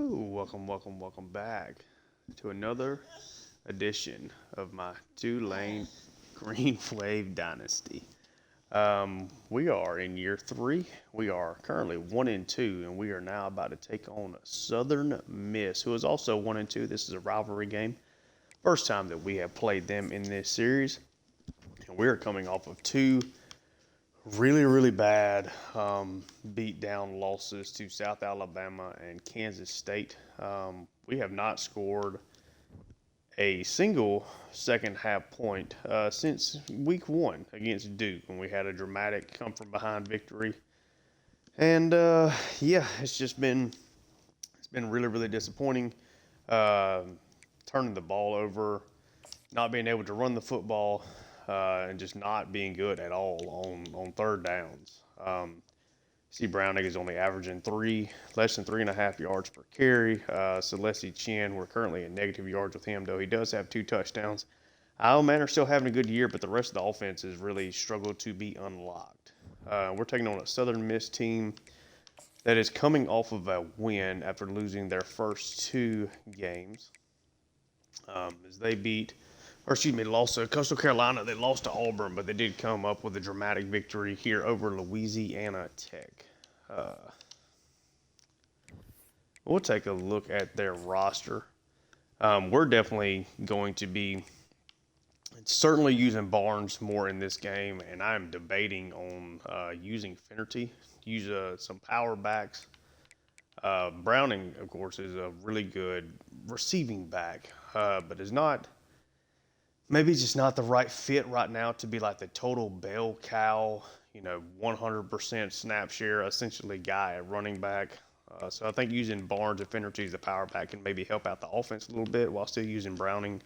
Welcome back to another edition of my Tulane Green Wave Dynasty. We are in year three. We are currently 1-2, and we are now about to take on Southern Miss, who is also 1-2. This is a rivalry game. First time that we have played them in this series, and we are coming off of two really bad beat down losses to South Alabama and Kansas State. We have not scored a single second half point since week one against Duke when we had a dramatic come from behind victory. And it's been really disappointing. Turning the ball over, not being able to run the football, and just not being good at all on third downs. C. Browning is only averaging less than 3.5 yards per carry. Celeste Chin, we're currently in negative yards with him, though he does have 2 touchdowns. Isle Manor still having a good year, but the rest of the offense has really struggled to be unlocked. We're taking on a Southern Miss team that is coming off of a win after losing their first 2 games. As they lost to Coastal Carolina. They lost to Auburn, but they did come up with a dramatic victory here over Louisiana Tech. We'll take a look at their roster. We're definitely going to be certainly using Barnes more in this game, and I'm debating on using Finnerty, use some power backs. Browning, of course, is a really good receiving back, but is not. Maybe it's just not the right fit right now to be like the total bell cow, 100% snap share, essentially guy at running back. So I think using Barnes and Finnerty as a power back can maybe help out the offense a little bit while still using Browning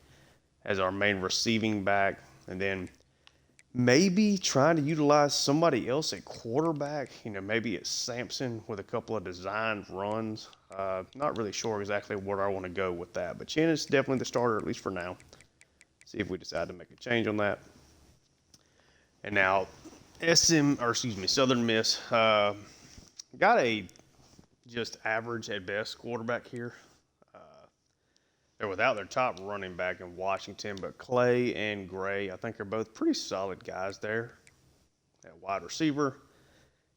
as our main receiving back. And then maybe trying to utilize somebody else at quarterback. Maybe it's Sampson with a couple of designed runs. Not really sure exactly where I want to go with that. But Chen is definitely the starter, at least for now. See if we decide to make a change on that. And now, Southern Miss got a just average at best quarterback here. They're without their top running back in Washington, but Clay and Gray, I think, are both pretty solid guys there. At wide receiver,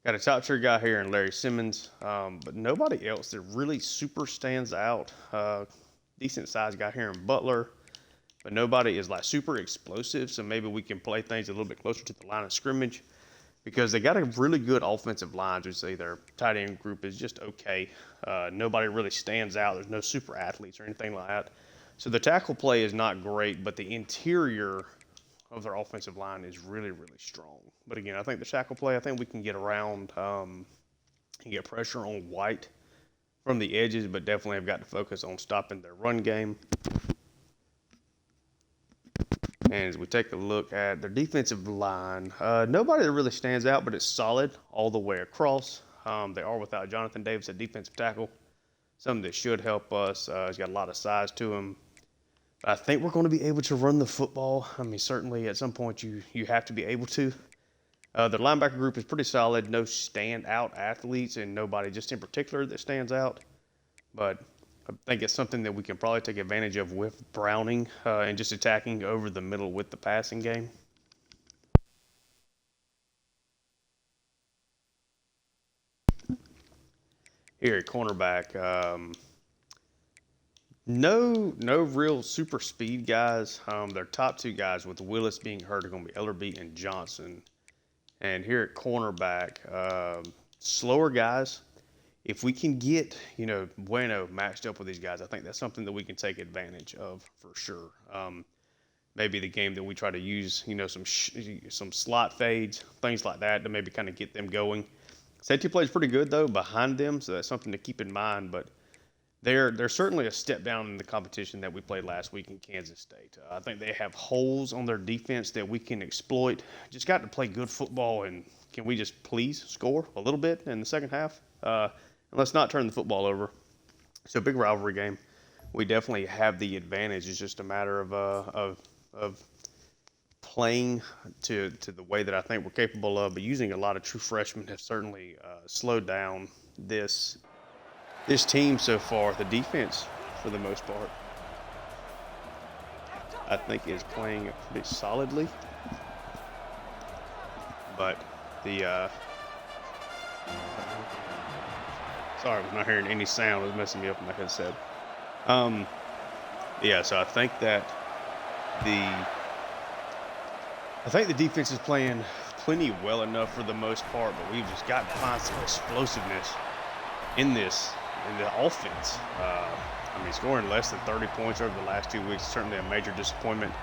got a top tier guy here in Larry Simmons, but nobody else that really super stands out. Decent sized guy here in Butler. But nobody is like super explosive, so maybe we can play things a little bit closer to the line of scrimmage because they got a really good offensive line. Just say their tight end group is just okay. Nobody really stands out. There's no super athletes or anything like that. So the tackle play is not great, but the interior of their offensive line is really strong. But again, I think the tackle play, I think we can get around and get pressure on White from the edges, but definitely have got to focus on stopping their run game. And as we take a look at their defensive line, nobody that really stands out, but it's solid all the way across. They are without Jonathan Davis at defensive tackle, something that should help us. He's got a lot of size to him. But I think we're going to be able to run the football. I mean, certainly at some point you have to be able to. The linebacker group is pretty solid. No standout athletes and nobody just in particular that stands out. But I think it's something that we can probably take advantage of with Browning and just attacking over the middle with the passing game. Here at cornerback, no real super speed guys. Their top 2 guys, with Willis being hurt, are going to be Ellerby and Johnson. And here at cornerback, slower guys. If we can get, Bueno matched up with these guys, I think that's something that we can take advantage of for sure. Maybe the game that we try to use, some slot fades, things like that to maybe kind of get them going. Safety play is pretty good, though, behind them, so that's something to keep in mind. But they're certainly a step down in the competition that we played last week in Kansas State. I think they have holes on their defense that we can exploit. Just got to play good football, and can we just please score a little bit in the second half? And let's not turn the football over. So big rivalry game. We definitely have the advantage. It's just a matter of playing to the way that I think we're capable of. But using a lot of true freshmen have certainly slowed down this this team so far, the defense, for the most part, I think is playing pretty solidly. But the sorry, I'm not hearing any sound. It was messing me up in my headset. Yeah, so I think that the defense is playing plenty well enough for the most part, but we've just got to find some explosiveness in the offense. I mean, scoring less than 30 points over the last 2 weeks is certainly a major disappointment.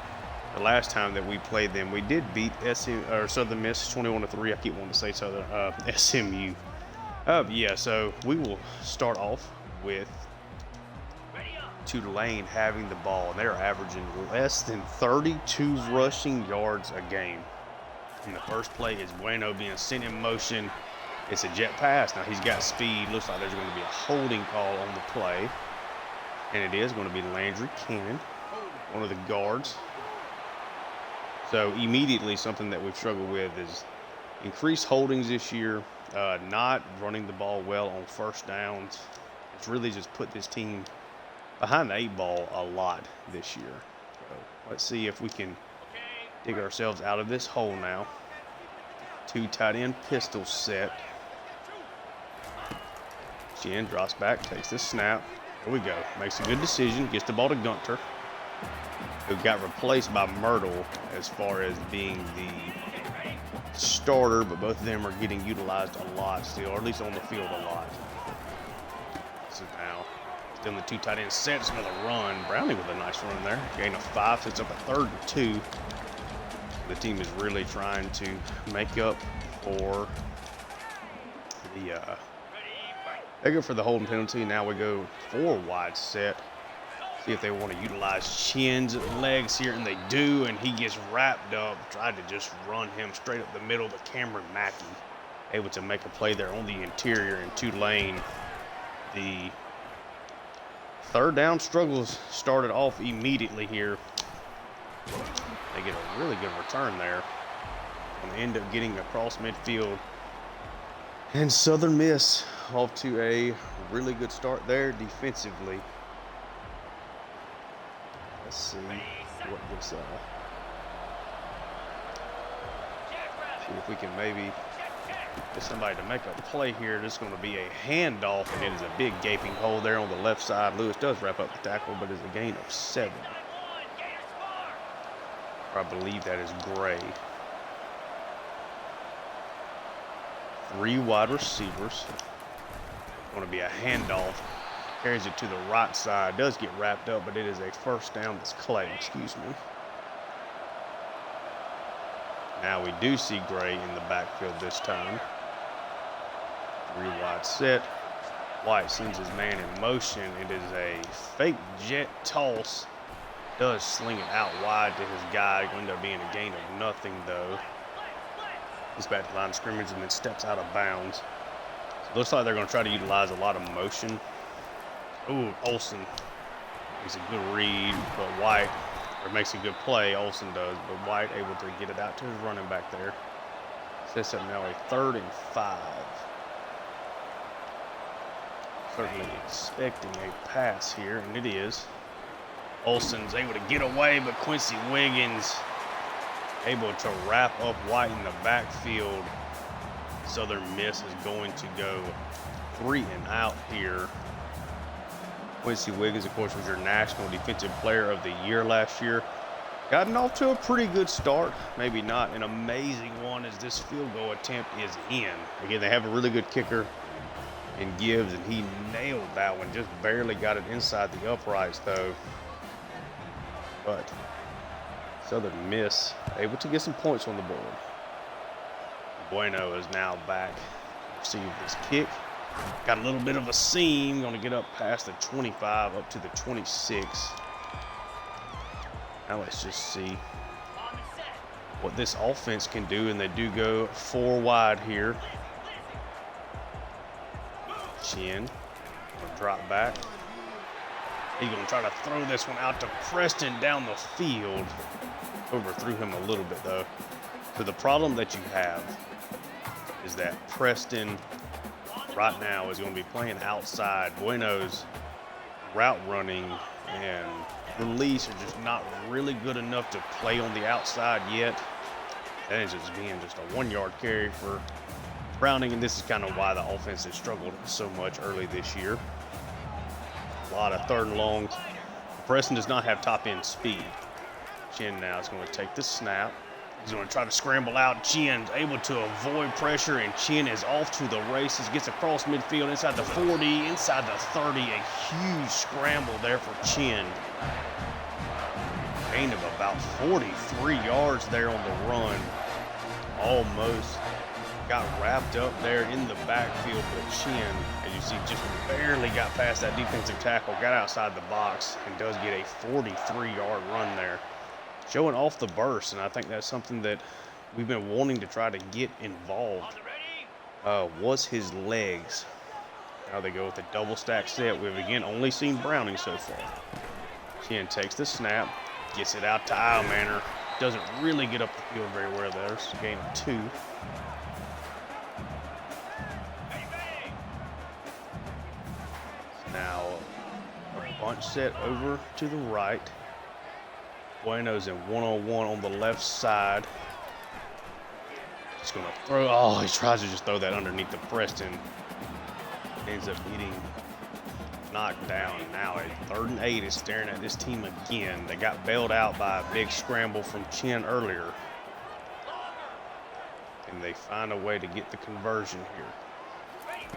The last time that we played them, we did beat Southern Miss 21-3. I keep wanting to say SMU. Yeah, so we will start off with Tulane having the ball, and they're averaging less than 32 rushing yards a game. And the first play is Bueno being sent in motion. It's a jet pass. Now he's got speed. Looks like there's going to be a holding call on the play. And it is going to be Landry Cannon, one of the guards. So immediately something that we've struggled with is increased holdings this year, not running the ball well on first downs. It's really just put this team behind the 8-ball a lot this year. So let's see if we can dig ourselves out of this hole now. 2 tight end pistol set. Shin drops back, takes the snap. Here we go. Makes a good decision. Gets the ball to Gunter, who got replaced by Myrtle as far as being the starter, but both of them are getting utilized a lot still, or at least on the field a lot. So now, still in the 2 tight end set. It's another run. Browning with a nice run there. Gain of 5, sets up a 3rd and 2. The team is really trying to make up for the holding penalty. Now we go 4 wide set. See if they want to utilize Chin's legs here, and they do, and he gets wrapped up. Tried to just run him straight up the middle, but Cameron Mackey able to make a play there on the interior in Tulane. The 3rd down struggles started off immediately here. They get a really good return there and end up getting across midfield. And Southern Miss off to a really good start there defensively. Let's see what this see if we can maybe get somebody to make a play here. This is going to be a handoff, and it is a big gaping hole there on the left side. Lewis does wrap up the tackle, but it's a gain of 7. I believe that is Gray. 3 wide receivers. Going to be a handoff. Carries it to the right side. Does get wrapped up, but it is a 1st down. That's Clay, excuse me. Now we do see Gray in the backfield this time. 3 wide set. White sends his man in motion. It is a fake jet toss. Does sling it out wide to his guy. Going to end up being a gain of nothing, though. He's back to the line of scrimmage and then steps out of bounds. So it looks like they're going to try to utilize a lot of motion. Ooh, Olsen makes a good read, but White, or makes a good play, Olsen does, but White able to get it out to his running back there. Sets up now a 3rd and 5. Certainly expecting a pass here, and it is. Olsen's able to get away, but Quincy Wiggins able to wrap up White in the backfield. Southern Miss is going to go 3 and out here. Quincy Wiggins, of course, was your National Defensive Player of the Year last year. Gotten off to a pretty good start. Maybe not an amazing one, as this field goal attempt is in. Again, they have a really good kicker in Gibbs, and he nailed that one. Just barely got it inside the uprights, though. But Southern Miss able to get some points on the board. Bueno is now back to receive this kick. Got a little bit of a seam. Going to get up past the 25, up to the 26. Now let's just see what this offense can do. And they do go 4 wide here. Chin going to drop back. He's going to try to throw this one out to Preston down the field. Overthrew him a little bit, though. So the problem that you have is that Preston right now is going to be playing outside. Bueno's route running and release are just not really good enough to play on the outside yet. That is just being just a 1 yard carry for Browning, and this is kind of why the offense has struggled so much early this year. A lot of 3rd and longs. Preston does not have top end speed. Chin now is going to take the snap. He's going to try to scramble out. Chin's able to avoid pressure, and Chin is off to the races. Gets across midfield, inside the 40, inside the 30. A huge scramble there for Chin. Gain of about 43 yards there on the run. Almost got wrapped up there in the backfield, but Chin, as you see, just barely got past that defensive tackle, got outside the box, and does get a 43-yard run there. Showing off the burst, and I think that's something that we've been wanting to try to get involved, was his legs. Now they go with a double stack set. We've again only seen Browning so far. Chin takes the snap, gets it out to Manor. Doesn't really get up the field very well there. It's a gain of 2. Now a bunch set over to the right. Bueno's in 1-on-1 on the left side. Just gonna throw. Oh, he tries to just throw that underneath the Preston. Ends up getting knocked down. Now a 3rd and 8 is staring at this team again. They got bailed out by a big scramble from Chin earlier. And they find a way to get the conversion here.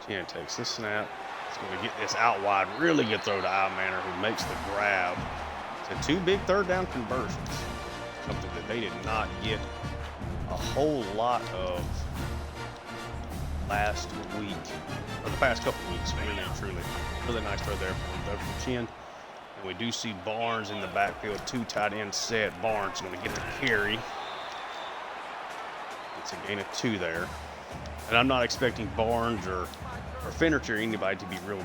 Chin takes the snap. He's going to get this out wide. Really good throw to Manor, who makes the grab. So 2 big 3rd down conversions. Something that they did not get a whole lot of last week, or the past couple weeks, really and truly. Really nice throw there from Chin. And we do see Barnes in the backfield, 2 tight end set. Barnes going to get the carry. It's a gain of 2 there. And I'm not expecting Barnes or Finnerty or anybody to be real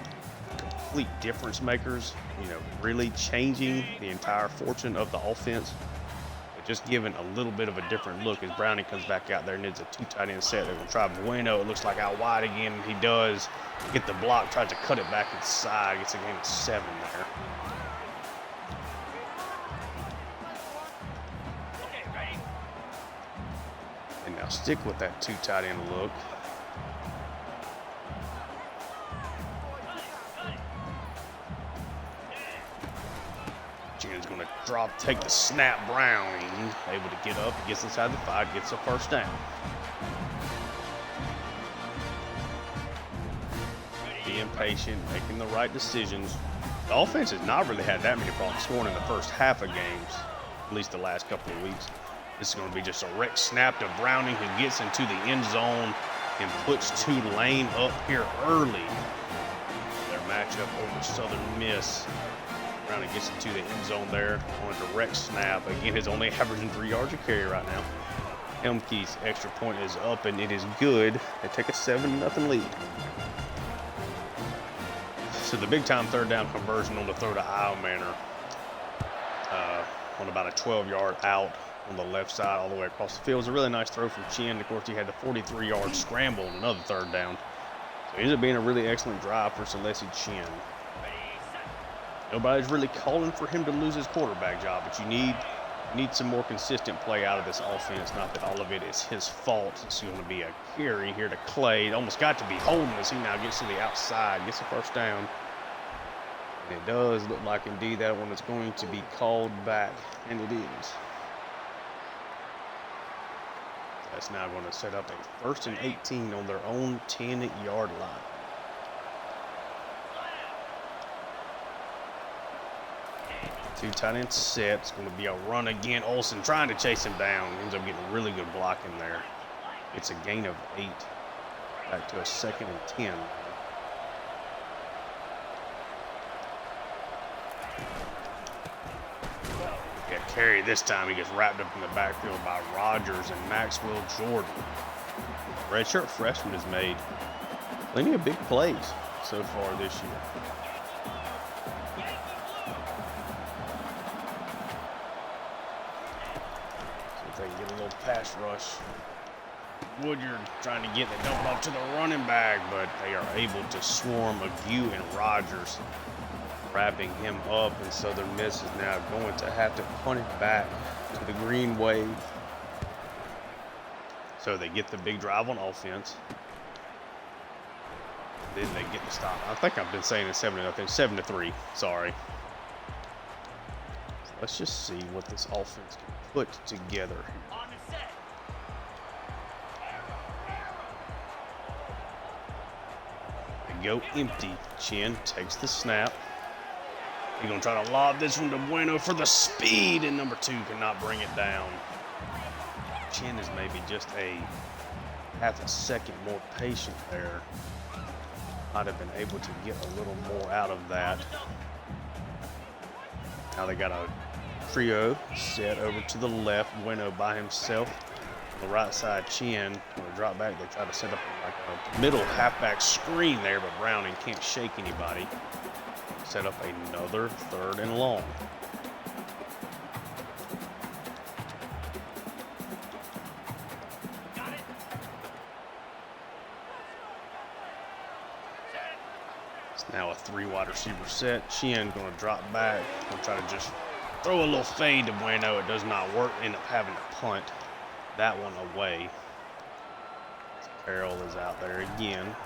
complete difference makers, really changing the entire fortune of the offense. But just giving a little bit of a different look as Browning comes back out there and needs a 2 tight end set. They're going to try Bueno. It looks like out wide again. He does get the block, tries to cut it back inside. Gets a gain of 7 there. And now stick with that 2 tight end look. Chin's going to drop, take the snap. Browning able to get up, gets inside the 5, gets a 1st down. Being patient, making the right decisions. The offense has not really had that many problems scoring in the first half of games, at least the last couple of weeks. This is going to be just a wreck snap to Browning, who gets into the end zone and puts Tulane up here early. Their matchup over Southern Miss. Browning gets into the end zone there on a direct snap. Again, he's only averaging 3 yards a carry right now. Helmke's extra point is up, and it is good. They take a 7-0 lead. So the big-time 3rd down conversion on the throw to Manor on about a 12-yard out on the left side all the way across the field. It was a really nice throw from Chin. Of course, he had the 43-yard scramble on another 3rd down. So it ends up being a really excellent drive for Celeste Chin. Nobody's really calling for him to lose his quarterback job, but you need some more consistent play out of this offense. Not that all of it is his fault. It's going to be a carry here to Clay. It almost got to be Holden as he now gets to the outside, gets a 1st down. And it does look like indeed that one is going to be called back, and it is. That's now going to set up a 1st and 18 on their own 10-yard line. Two tight end set. It's going to be a run again. Olsen trying to chase him down. Ends up getting a really good block in there. It's a gain of 8. Back to a 2nd and 10. Yeah, carry this time. He gets wrapped up in the backfield by Rogers and Maxwell Jordan. Redshirt freshman has made plenty of big plays so far this year. They can get a little pass rush Woodyard trying to get the dump off to the running back, but they are able to swarm McGee and Rogers, wrapping him up, and Southern Miss is now going to have to punt it back to the Green Wave. So they get the big drive on offense. Then they get the stop. I think I've been saying it's 7-3. Sorry. So let's just see what this offense can put together. They go empty. Chin takes the snap. He's going to try to lob this one to Bueno for the speed, and number 2 cannot bring it down. Chin is maybe just a half a second more patient there. Might have been able to get a little more out of that. Now they got a trio set over to the left. Bueno by himself. On the right side, Chin. When they drop back, they try to set up like a middle halfback screen there, but Browning can't shake anybody. Set up another 3rd and long. Now a 3 wide receiver set. Chin going to drop back. Going to try to just throw a little fade to Bueno. It does not work. End up having to punt that one away. Carroll is out there again.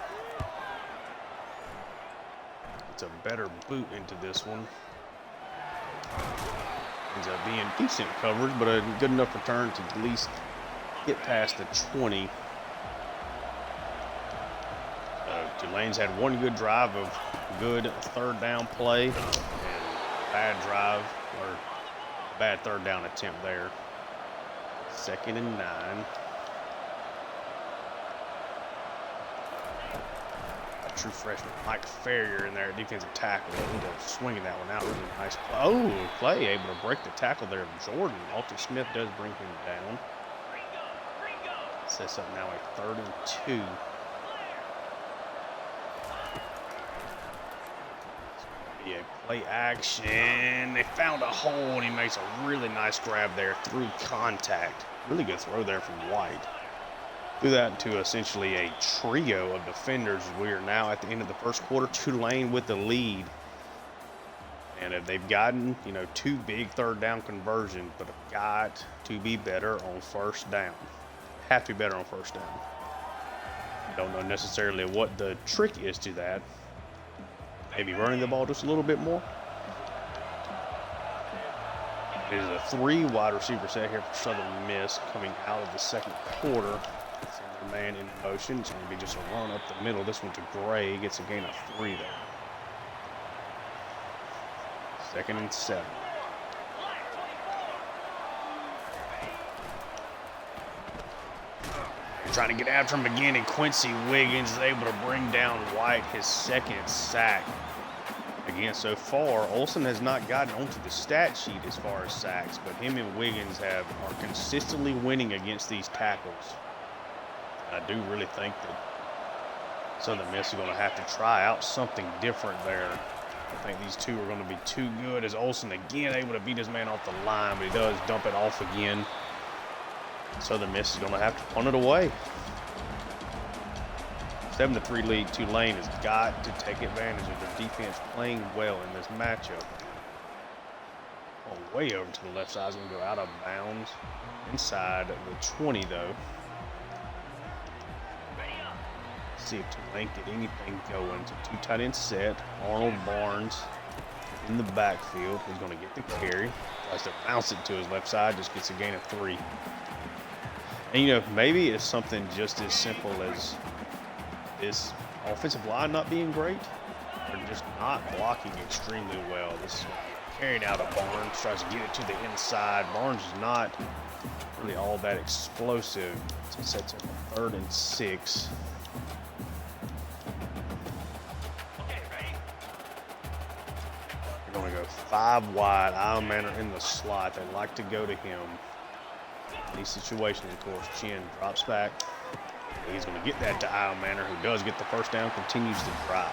It's a better boot into this one. Ends up being decent coverage, but a good enough return to at least get past the 20. Tulane's had one good drive of good 3rd down play and bad drive or bad 3rd down attempt there. 2nd and 9. A true freshman, Mike Ferrier in there, defensive tackle. Ended up swinging that one out. Really nice play. Oh, play able to break the tackle there of Jordan. Alton Smith does bring him down. Sets up now a 3rd and 2. Be a play action. They found a hole, and he makes a really nice grab there through contact. Really good throw there from White. Threw that into essentially a trio of defenders. We are now at the end of the first quarter. Tulane with the lead. And if they've gotten, 2 big 3rd down conversions, but have got to be better on 1st down. Have to be better on 1st down. Don't know necessarily what the trick is to that. Maybe running the ball just a little bit more. It is a 3 wide receiver set here for Southern Miss coming out of the 2nd quarter. Send their man in motion. It's going to be just a run up the middle. This one to Gray. Gets a gain of 3 there. 2nd and 7. Trying to get after him again, and Quincy Wiggins is able to bring down White, his 2nd sack. Again, so far, Olsen has not gotten onto the stat sheet as far as sacks, but him and Wiggins are consistently winning against these tackles. I do really think that Southern Miss is going to have to try out something different there. I think these two are going to be too good, as Olsen again able to beat his man off the line, but he does dump it off again. Southern Miss is going to have to punt it away. 7-3 lead. Tulane has got to take advantage of their defense playing well in this matchup. Oh, way over to the left side. Is going to go out of bounds. Inside the 20, though. Let's see if Tulane get anything going. It's a 2 tight end set. Arnold Barnes in the backfield. He's going to get the carry. Tries to bounce it to his left side. Just gets a gain of 3. And, maybe it's something just as simple as this offensive line not being great or just not blocking extremely well. This is carried out of Barnes, tries to get it to the inside. Barnes is not really all that explosive. So it sets up a 3rd and 6. They're going to go 5 wide. Isle Manor in the slot. They like to go to him. These situations, of course, Chin drops back. He's going to get that to Isle Manor, who does get the 1st down, continues to drive.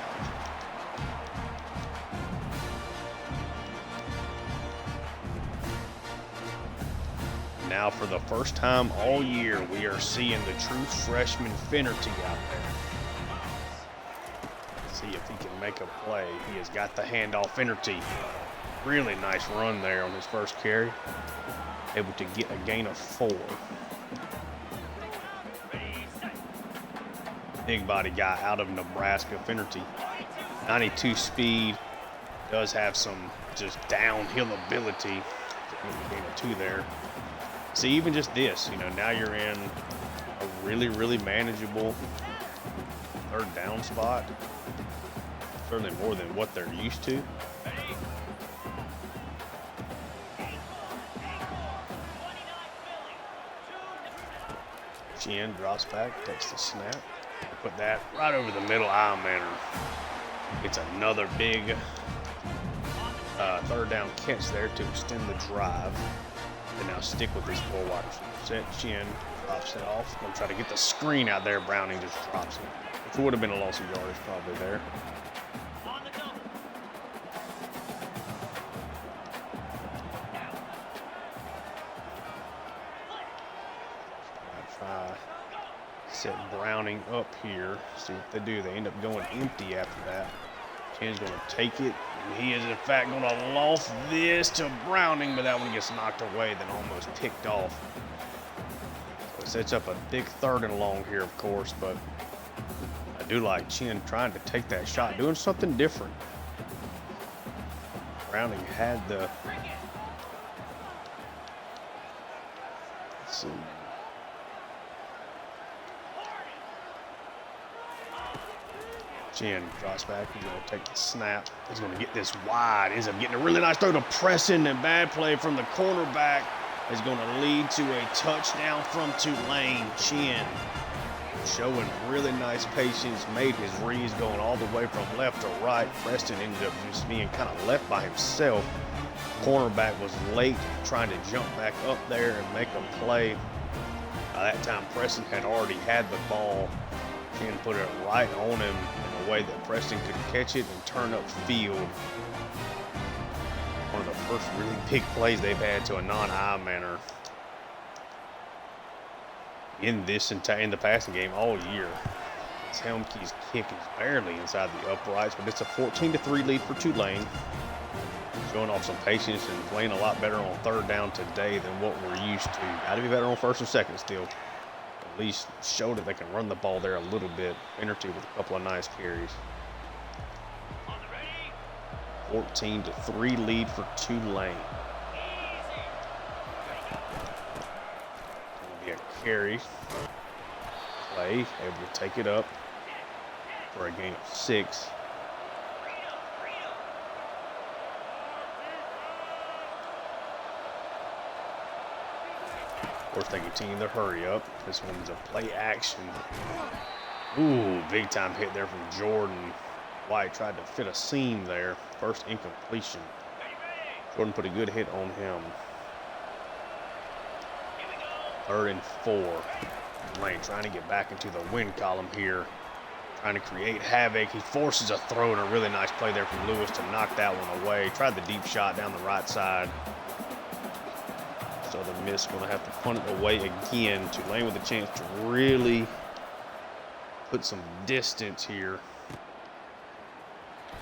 now for the first time all year, we are seeing the true freshman Finnerty out there. Let's see if he can make a play. He has got the handoff. Finnerty, really nice run there on his first carry. Able to get a gain of 4. Big body guy out of Nebraska, Finnerty. 92 speed, does have some just downhill ability. Gain of 2 there. See, even just this, now you're in a really, really manageable third down spot. Certainly more than what they're used to. Chin drops back, takes the snap. Put that right over the middle. Man, it's another big third down catch there to extend the drive. And now stick with this 4 wide receiver. Chin drops it off. Gonna try to get the screen out there. Browning just drops it, which would have been a loss of yardage probably there. Try set Browning up here. See what they do. They end up going empty after that. Chin's going to take it. And he is, in fact, going to loft this to Browning, but that one gets knocked away, then almost picked off. So it sets up a big 3rd and long here, of course, but I do like Chin trying to take that shot, doing something different. Browning had the... Let's see. Chin drops back. He's going to take the snap. He's going to get this wide. Ends up getting a really nice throw to Preston, and bad play from the cornerback is going to lead to a touchdown from Tulane. Chin showing really nice patience, made his reads going all the way from left to right. Preston ended up just being kind of left by himself. Cornerback was late trying to jump back up there and make a play. By that time, Preston had already had the ball. Chin put it right on him in a way that Preston could catch it and turn up field. One of the first really big plays they've had to a non-I-manner in the passing game all year. This Helmke's kick is barely inside the uprights, but it's a 14-3 lead for Tulane. Showing off some patience and playing a lot better on 3rd down today than what we're used to. Got to be better on 1st and 2nd still. At least show that they can run the ball there a little bit. Finnerty with a couple of nice carries. 14-3 lead for Tulane. Going to be a carry. Play, able to take it up for a gain of 6. Of course, they continue to hurry up. This one's a play action. Ooh, big time hit there from Jordan. White tried to fit a seam there. First incompletion. Jordan put a good hit on him. 3rd and 4. Lane trying to get back into the win column here. Trying to create havoc. He forces a throw and a really nice play there from Lewis to knock that one away. Tried the deep shot down the right side. So the miss, going to have to punt it away again. Tulane with a chance to really put some distance here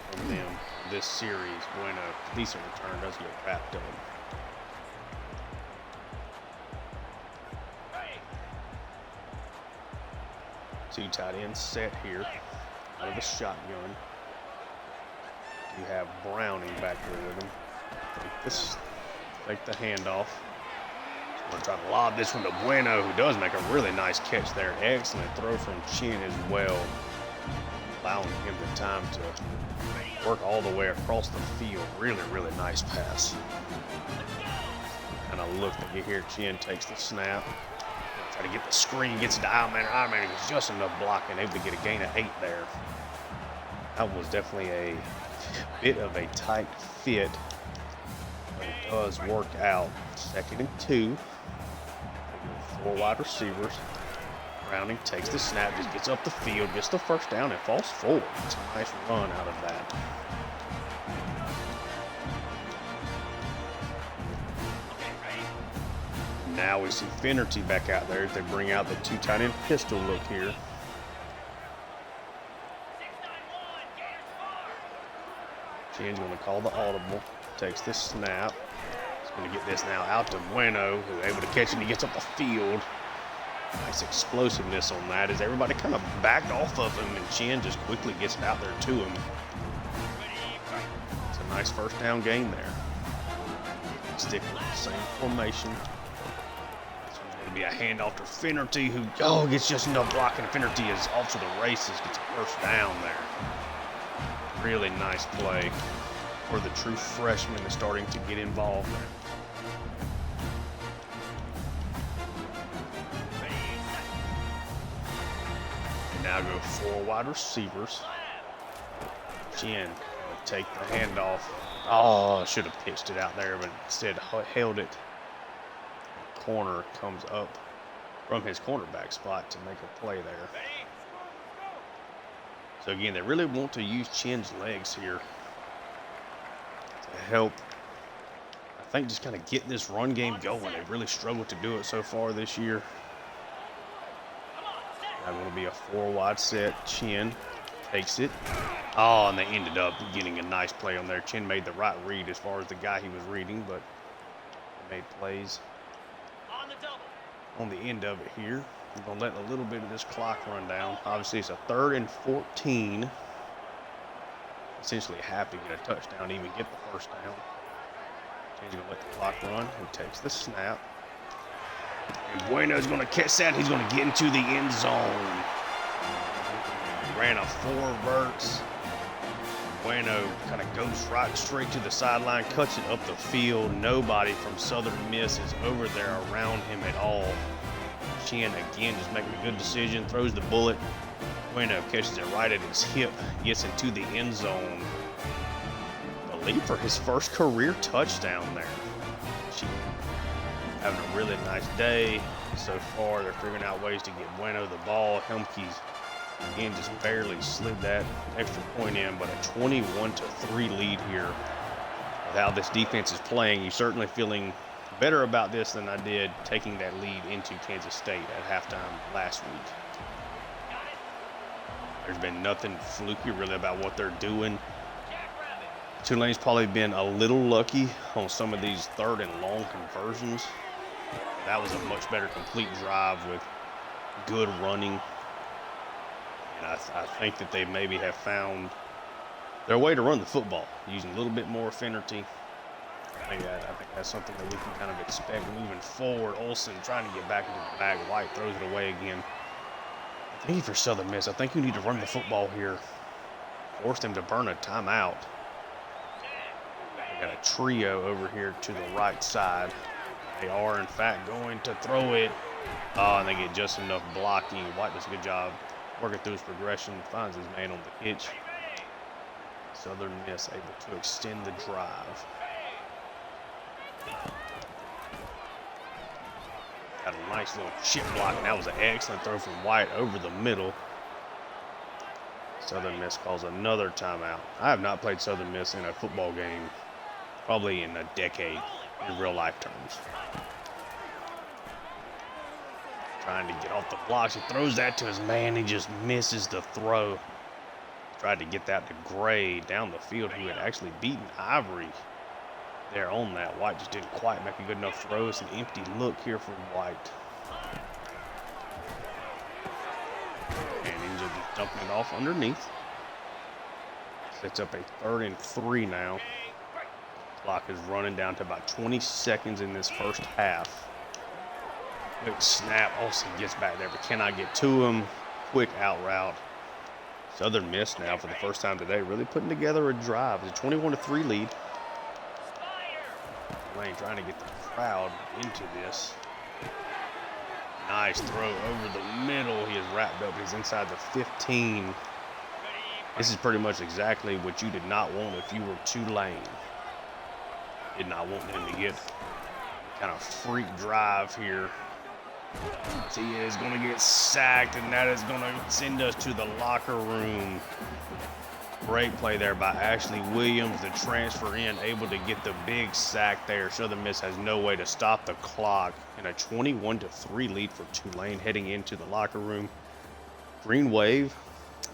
from them this series when a decent return does get wrapped up. Two tight ends set here out of the shotgun. You have Browning back here with him. Take the handoff. We're trying to lob this one to Bueno, who does make a really nice catch there. Excellent throw from Chin as well, allowing him the time to work all the way across the field. Really, really nice pass. And a look that you hear Chin takes the snap. Try to get the screen, gets it to I-manner. I-manner gets just enough blocking, able to get a gain of 8 there. That was definitely a bit of a tight fit, but it does work out. 2nd and 2. 4 wide receivers. Browning takes the snap, just gets up the field, gets the first down, and falls forward. It's a nice run out of that. Now we see Finnerty back out there as they bring out the two tight end pistol look here. Chen's going to call the audible. Takes the snap. He's going to get this now out to Bueno, who's able to catch it and he gets up the field. Nice explosiveness on that as everybody kind of backed off of him and Chen just quickly gets it out there to him. It's a nice first down gain there. Stick with the same formation. This one's going to be a handoff to Finnerty who gets just enough blocking. Finnerty is off to the races, gets a first down there. Really nice play for the true freshman is starting to get involved there. Now go 4 wide receivers. Chen will take the handoff. Oh, should have pitched it out there, but instead held it. Corner comes up from his cornerback spot to make a play there. So again, they really want to use Chen's legs here to help, I think, just kind of get this run game going. They've really struggled to do it so far this year. Now going to be a 4 wide set. Chen takes it. Oh, and they ended up getting a nice play on there. Chen made the right read as far as the guy he was reading, but he made plays on the end of it here. We're going to let a little bit of this clock run down. Obviously, it's a 3rd and 14. Essentially have to get a touchdown to even get the first down. He's going to let the clock run. He takes the snap. And Bueno's going to catch that. He's going to get into the end zone. Ran a 4 verts. Bueno kind of goes right straight to the sideline, cuts it up the field. Nobody from Southern Miss is over there around him at all. Chen again just making a good decision, throws the bullet. Bueno catches it right at his hip, gets into the end zone. The lead for his first career touchdown there. Chen having a really nice day so far. They're figuring out ways to get Bueno the ball. Helmke's again just barely slid that extra point in, but a 21-3 lead here. With how this defense is playing, you're certainly feeling better about this than I did taking that lead into Kansas State at halftime last week. There's been nothing fluky really about what they're doing. Tulane's probably been a little lucky on some of these 3rd and long conversions. That was a much better complete drive with good running. And I think that they maybe have found their way to run the football, using a little bit more Finnerty. I think that's something that we can kind of expect moving forward. Olsen trying to get back into the bag. White throws it away again. I think for Southern Miss, I think you need to run the football here. Force them to burn a timeout. They got a trio over here to the right side. They are, in fact, going to throw it. And they get just enough blocking. White does a good job working through his progression. Finds his man on the pitch. Southern Miss able to extend the drive. Got a nice little chip block, and that was an excellent throw from White over the middle. Southern Miss calls another timeout. I have not played Southern Miss in a football game probably in a decade in real life terms. Trying to get off the blocks. He throws that to his man. He just misses the throw. Tried to get that to Gray down the field, who had actually beaten Ivory there on that. White just didn't quite make a good enough throw. It's an empty look here for White. And he's just dumping it off underneath. Sets up a 3rd and 3 now. Clock is running down to about 20 seconds in this first half. Quick snap. Olsen gets back there, but cannot get to him. Quick out route. Southern Miss now for the first time today really putting together a drive. It's a 21-3 lead. Tulane trying to get the crowd into this. Nice throw over the middle. He is wrapped up. He's inside the 15. This is pretty much exactly what you did not want if you were Tulane. Did not want him to get kind of freak drive here. He is going to get sacked, and that is going to send us to the locker room. Great play there by Ashley Williams, the transfer in, able to get the big sack there. Southern Miss has no way to stop the clock, and a 21-3 lead for Tulane heading into the locker room. Green Wave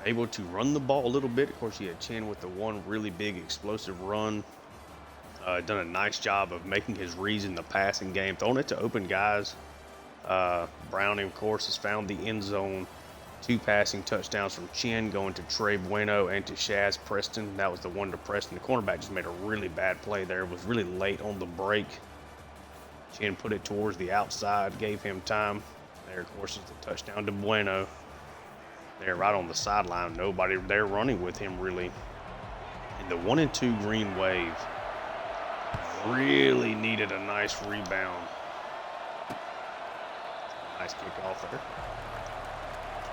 able to run the ball a little bit. Of course, he had Chin with the one really big explosive run. Done a nice job of making his reads in the passing game, throwing it to open guys. Browning, of course, has found the end zone. 2 passing touchdowns from Chin going to Trey Bueno and to Shaz Preston. That was the one to Preston. The cornerback just made a really bad play there. It was really late on the break. Chin put it towards the outside, gave him time. There, of course, is the touchdown to Bueno. There, right on the sideline. Nobody there running with him, really. And the 1-2 Green Wave really needed a nice rebound. Nice kickoff there.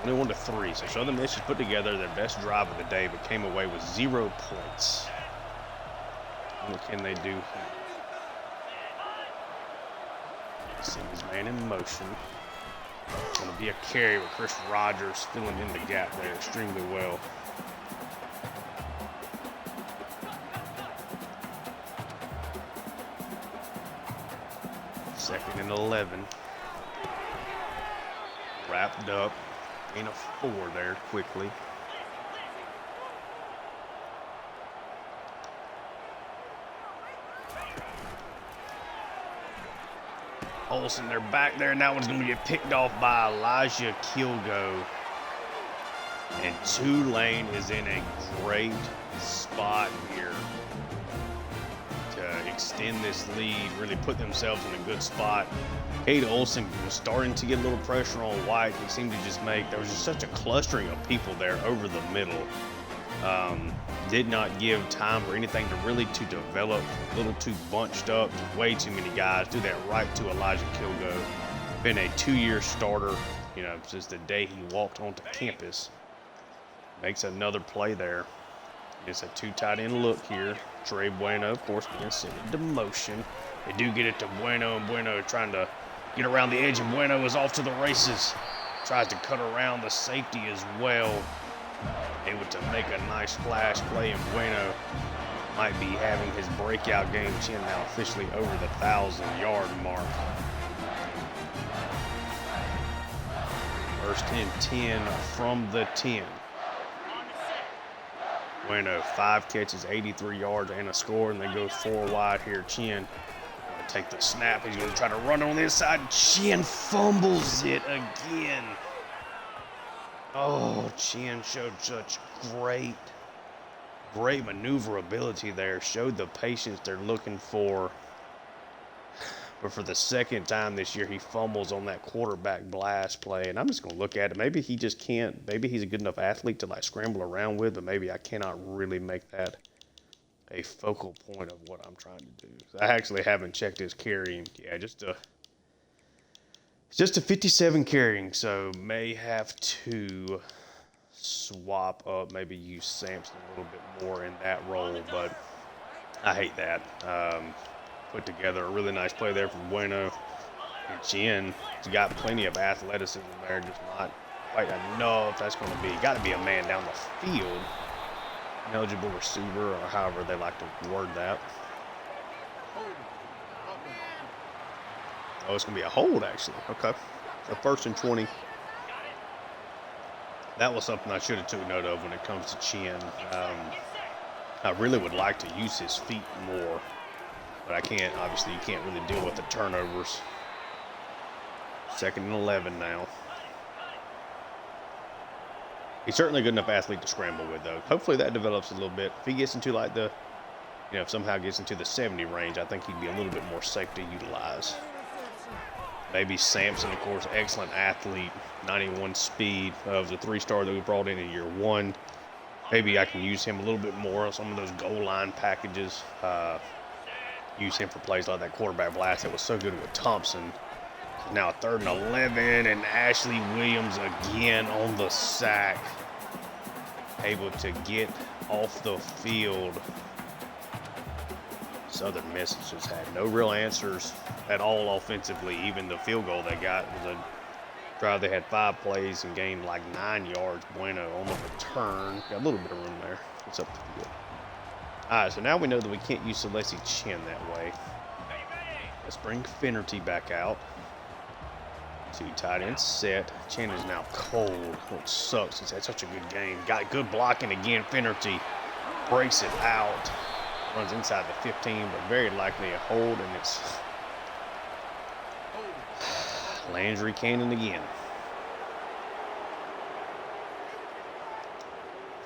21-3. So Southern Miss has put together their best drive of the day, but came away with 0 points. What can they do here? See his man in motion. It's going to be a carry with Chris Rogers filling in the gap there extremely well. Second and 11. Wrapped up. Gain of 4 there quickly. Olsen, they're back there, and that one's going to get picked off by Elijah Kilgo. And Tulane is in a great spot here to extend this lead, really put themselves in a good spot. Cade Olsen was starting to get a little pressure on White. He seemed to just there was just such a clustering of people there over the middle. Did not give time for anything to develop. A little too bunched up, way too many guys. Do that right to Elijah Kilgo. Been a 2-year starter, since the day he walked onto campus. Makes another play there. It's a 2 tight end look here. Trey Bueno, of course, being sent into motion. They do get it to Bueno, and Bueno trying to get around the edge, and Bueno is off to the races. Tries to cut around the safety as well. Able to make a nice splash play, and Bueno might be having his breakout game. Chin now officially over the 1,000-yard mark. First and 10 from the 10. Bueno, 5 catches, 83 yards, and a score, and they go 4 wide here. Chin going to take the snap. He's going to try to run on the inside. Chin fumbles it again. Oh, Chin showed such great maneuverability there. Showed the patience they're looking for. But for the second time this year, he fumbles on that quarterback blast play. And I'm just going to look at it. Maybe he just can't. Maybe he's a good enough athlete to scramble around with, but maybe I cannot really make that a focal point of what I'm trying to do. I actually haven't checked his carrying. Yeah, just a 57 carrying, so may have to swap up, maybe use Sampson a little bit more in that role, but I hate that. Put together a really nice play there from Bueno. And Chin has got plenty of athleticism there, just not quite enough. That's going to be, got to be a man down the field. An eligible receiver, or however they like to word that. Oh, it's going to be a hold, actually. Okay. So 1st and 20. That was something I should have took note of when it comes to Chin. I really would like to use his feet more, but I can't. Obviously, you can't really deal with the turnovers. 2nd and 11 now. He's certainly a good enough athlete to scramble with, though. Hopefully that develops a little bit. If he gets into if somehow gets into the 70 range, I think he'd be a little bit more safe to utilize. Maybe Sampson, of course, excellent athlete, 91 speed of the 3-star that we brought in year 1. Maybe I can use him a little bit more on some of those goal line packages. Use him for plays like that quarterback blast that was so good with Thompson. Now 3rd and 11, and Ashley Williams again on the sack. Able to get off the field. Southern Miss just had no real answers at all offensively. Even the field goal they got was drive, they had 5 plays and gained like 9 yards. Bueno on the return. Got a little bit of room there. It's up to the field. All right, so now we know that we can't use Celeste Chin that way. Let's bring Finnerty back out. 2 tight ends set. Chin is now cold, which sucks. He's had such a good game. Got good blocking again. Finnerty breaks it out. Runs inside the 15, but very likely a hold, and it's Landry Cannon again.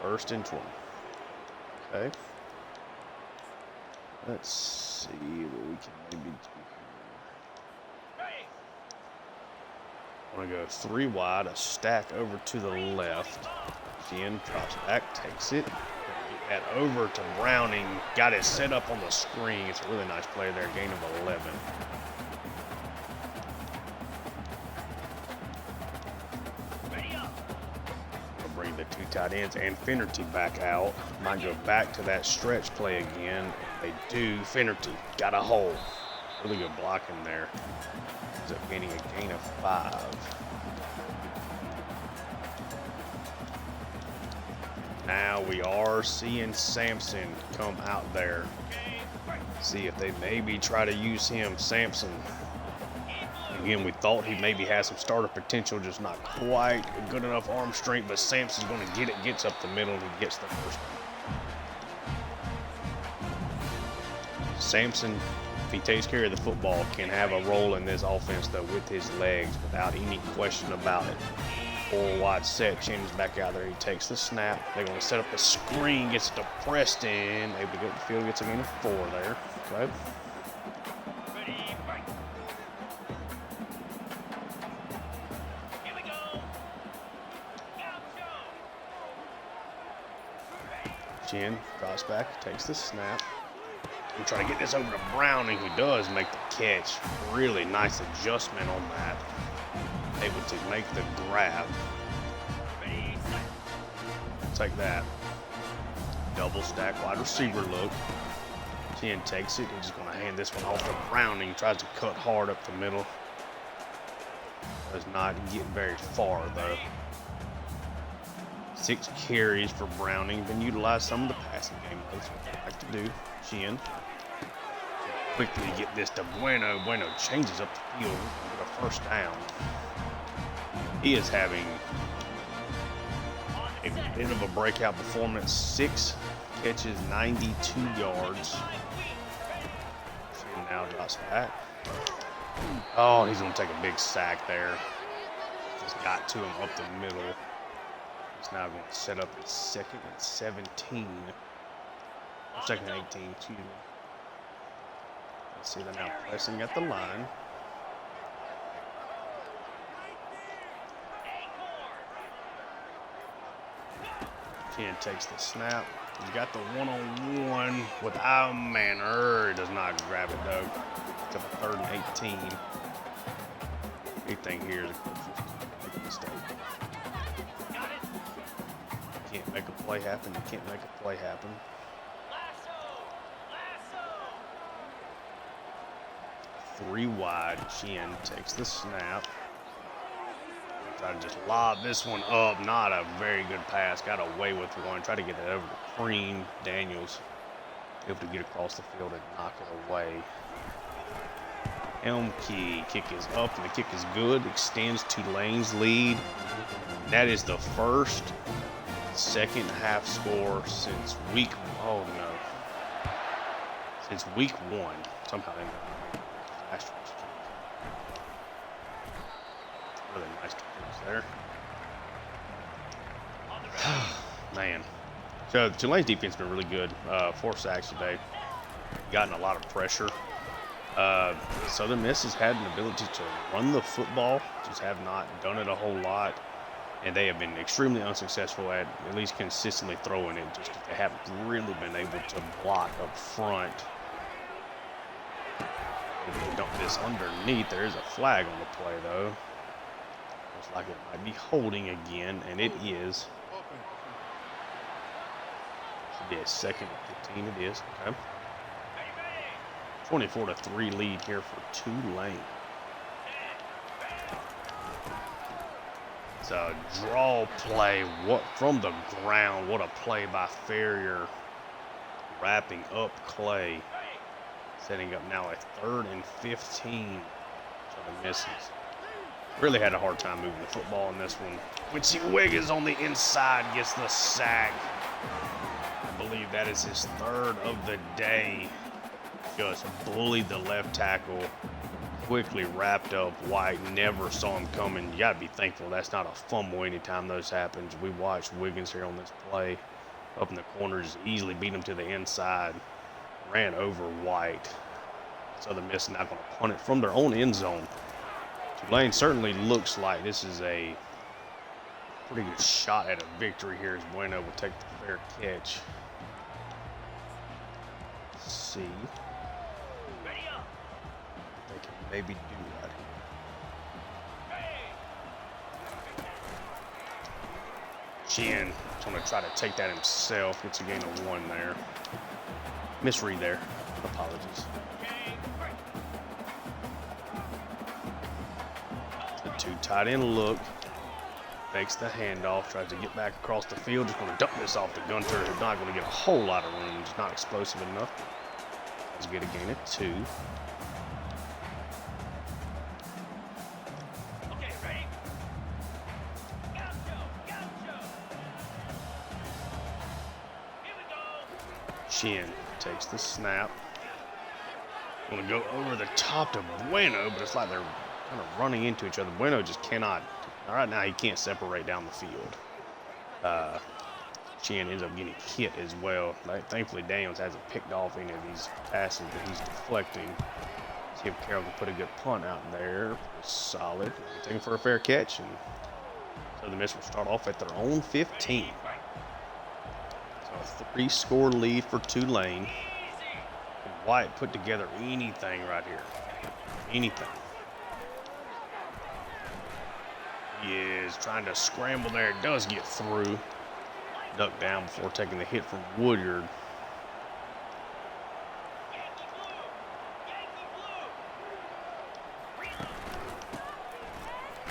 1st and 20. Okay. Let's see what we can maybe do here. I want to go 3 wide, a stack over to the left. Jen drops back, takes it. Get that over to Browning. Got it set up on the screen. It's a really nice play there. Gain of 11. Bring the 2 tight ends and Finnerty back out. Might go back to that stretch play again. They do. Finnerty got a hole. Really good blocking there. Ends up getting a gain of 5. Now we are seeing Sampson come out there. See if they maybe try to use him. Sampson. Again, we thought he maybe had some starter potential, just not quite good enough arm strength, but Sampson's going to get it, gets up the middle, and he gets the first one. Sampson, if he takes care of the football, can have a role in this offense, though, with his legs, without any question about it. 4 wide set, Chen's back out there, he takes the snap. They're going to set up the screen, gets it to Preston, able to get the field, gets a gain of 4 there. Okay. Chen drops back, takes the snap. We try to get this over to Browning, who does make the catch. Really nice adjustment on that. Able to make the grab. Take that. Double stack wide receiver look. Chen takes it. He's just going to hand this one off to Browning. Tries to cut hard up the middle. Does not get very far though. 6 carries for Browning. Been utilized some of the passing game. That's what they like to do. Chen. Quickly get this to Bueno. Bueno changes up the field for the first down. He is having a bit of a breakout performance. 6 catches, 92 yards. Chen now drops back. Oh, he's going to take a big sack there. Just got to him up the middle. He's now going to set up at 2nd and 17. 2nd and 18, excuse me. Let's see, they're now pressing at the line. Ken takes the snap. He's got the one-on-one with Manor. Does not grab it though. To the 3rd and 18. Big thing here is a mistake. Can't make a play happen. You can't make a play happen. 3 wide. Chen takes the snap. Try to just lob this one up. Not a very good pass. Got away with one. Try to get that over to Crean. Daniels able to get across the field and knock it away. Elmkey kick is up and the kick is good. Extends Tulane's lead. That is the first second half score since week. Oh no. Since week 1. Somehow they last week's really nice defense there. Man. So Tulane's defense has been really good. 4 sacks today. Gotten a lot of pressure. Southern Miss has had an ability to run the football, just have not done it a whole lot. And they have been extremely unsuccessful at least consistently throwing it. Just they haven't really been able to block up front. If they dump this underneath, there is a flag on the play though. Looks like it might be holding again, and it is. It is 2nd and 15. It is. Okay. 24-3 lead here for Tulane. It's a draw play. What from the ground? What a play by Ferrier. Wrapping up Clay. Setting up now a 3rd and 15. So the misses. Really had a hard time moving the football in this one. Quincy Wiggins on the inside gets the sack. I believe that is his 3rd of the day. Just bullied the left tackle. Quickly wrapped up White. Never saw him coming. You got to be thankful that's not a fumble anytime those happens. We watched Wiggins here on this play. Up in the corners, easily beat him to the inside. Ran over White. Southern Miss not going to punt it from their own end zone. Tulane certainly looks like this is a pretty good shot at a victory here as Bueno will take the fair catch. Let's see. They can maybe do that here. Chin is going to try to take that himself. Gets a gain of 1 there. Misread there. Apologies. The 2 tight end look. Makes the handoff. Tries to get back across the field. Just going to dump this off to Gunter. Who's not going to get a whole lot of room. He's not explosive enough. Let's get a gain of 2. Chin takes the snap. Going to go over the top to Bueno, but it's like they're kind of running into each other. Bueno just cannot. Right now, he can't separate down the field. Chin ends up getting hit as well. Thankfully, Daniels hasn't picked off any of these passes that he's deflecting. See if Carroll can put a good punt out there. Solid. Taking for a fair catch. And so the Miss will start off at their own 15. So a 3-score lead for Tulane. And White put together anything right here. Anything. He is trying to scramble there. It does get through. Ducked down before taking the hit from Woodyard.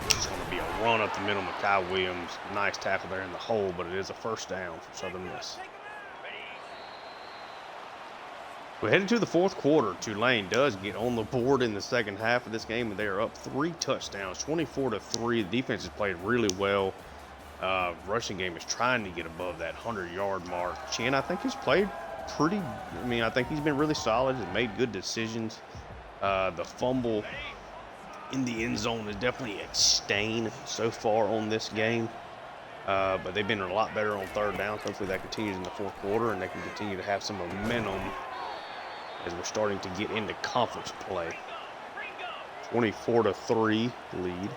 It's going to be a run up the middle. Mekhi Williams. Nice tackle there in the hole, but it is a first down for Southern Miss. We're headed to the 4th quarter. Tulane does get on the board in the second half of this game, and they are up 3 touchdowns, 24-3. The defense has played really well. Rushing game is trying to get above that 100-yard mark. Chin, I think, has played pretty. I think he's been really solid and made good decisions. The fumble in the end zone is definitely a stain so far on this game. But they've been a lot better on 3rd down. Hopefully that continues in the 4th quarter, and they can continue to have some momentum as we're starting to get into conference play. 24-3 lead.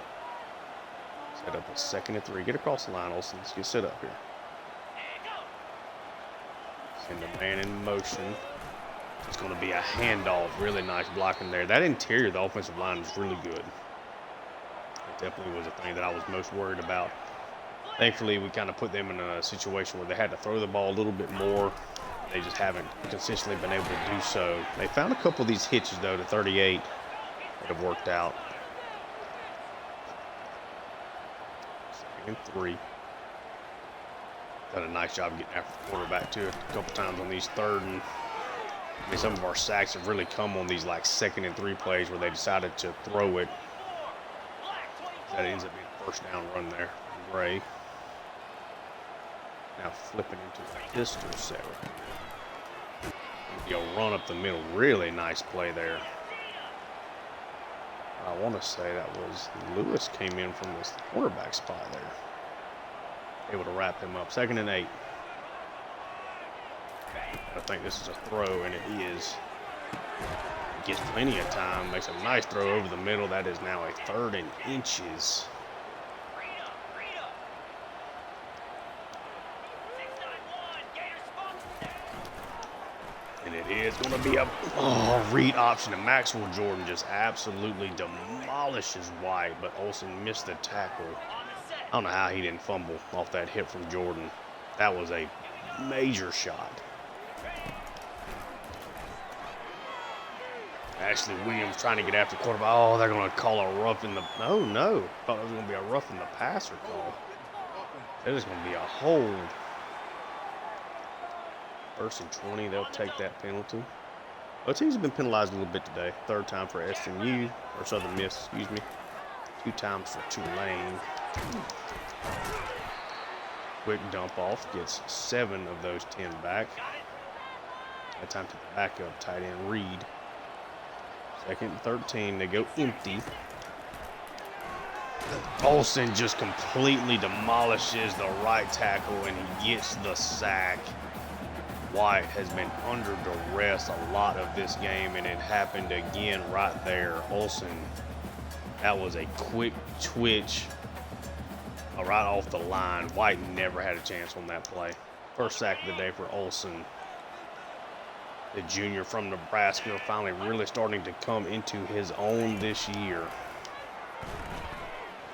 Set up a 2nd and 3. Get across the line, Olsen. Let's get set up here. Send the man in motion. It's going to be a handoff. Really nice blocking there. That interior of the offensive line is really good. It definitely was a thing that I was most worried about. Thankfully, we kind of put them in a situation where they had to throw the ball a little bit more. They just haven't consistently been able to do so. They found a couple of these hitches, though, to 38 that have worked out. 2nd and 3. Done a nice job getting after the quarterback, too, a couple times on these 3rd and some of our sacks have really come on these like 2nd and 3 plays where they decided to throw it. That ends up being a 1st down run there. Gray. Now flipping into a pistol set. You'll run up the middle. Really nice play there. I want to say that was Lewis came in from this quarterback spot there. Able to wrap him up. 2nd and 8. I think this is a throw, and it is. Gets plenty of time. Makes a nice throw over the middle. That is now a 3rd and inches. And it is going to be a read option. And Maxwell Jordan just absolutely demolishes White, but Olsen missed the tackle. I don't know how he didn't fumble off that hit from Jordan. That was a major shot. Ashley Williams trying to get after the quarterback. Oh, they're going to call a rough in the... Oh, no. Thought it was going to be a rough in the passer call. It was going to be a hold. 1st and 20, they'll take that penalty. Both teams have been penalized a little bit today. 3rd time for SMU, or Southern Miss, excuse me. 2 times for Tulane. Quick dump off, gets 7 of those 10 back. That time to the backup, tight end Reed. 2nd and 13, they go empty. Olsen just completely demolishes the right tackle and he gets the sack. White has been under duress a lot of this game, and it happened again right there. Olsen, that was a quick twitch right off the line. White never had a chance on that play. 1st sack of the day for Olsen. The junior from Nebraska finally really starting to come into his own this year.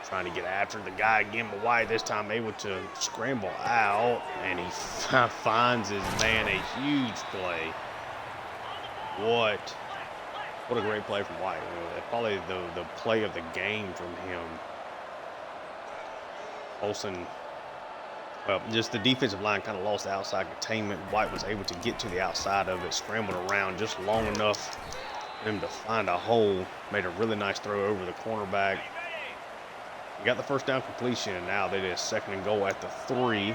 Trying to get after the guy again, but White this time able to scramble out, and he finds his man. A huge play. What a great play from White. Probably the play of the game from him. Olsen, well, just the defensive line kind of lost the outside containment. White was able to get to the outside of it, scrambled around just long enough for him to find a hole. Made a really nice throw over the cornerback. He got the 1st down completion, and now they did a 2nd and goal at the 3.